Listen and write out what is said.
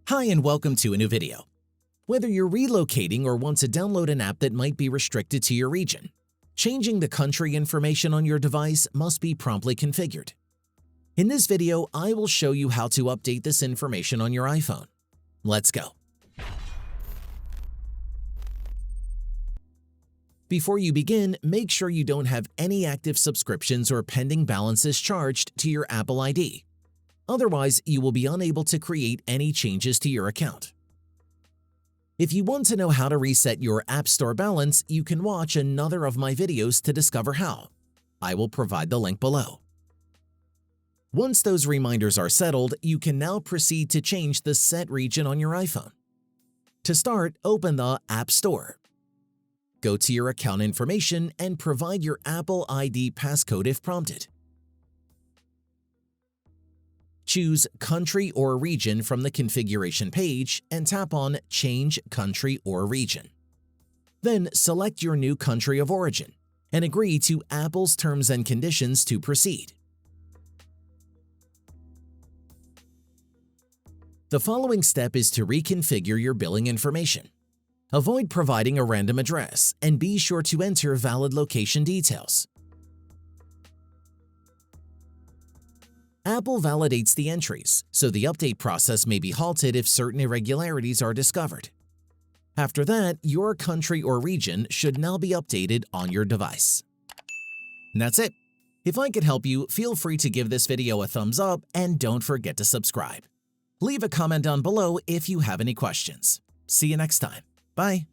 Hi and welcome to a new video. Whether you're relocating or want to download an app that might be restricted to your region, changing the country information on your device must be promptly configured. In this video, I will show you how to update this information on your iPhone. Let's go. Before you begin, make sure you don't have any active subscriptions or pending balances charged to your Apple ID. Otherwise, you will be unable to create any changes to your account. If you want to know how to reset your App Store balance, you can watch another of my videos to discover how. I will provide the link below. Once those reminders are settled, you can now proceed to change the set region on your iPhone. To start, open the App Store. Go to your account information and provide your Apple ID passcode if prompted. Choose Country or Region from the configuration page and tap on Change Country or Region. Then select your new country of origin and agree to Apple's terms and conditions to proceed. The following step is to reconfigure your billing information. Avoid providing a random address and be sure to enter valid location details. Apple validates the entries, so the update process may be halted if certain irregularities are discovered. After that, your country or region should now be updated on your device. And that's it. If I could help you, feel free to give this video a thumbs up and don't forget to subscribe. Leave a comment down below if you have any questions. See you next time. Bye.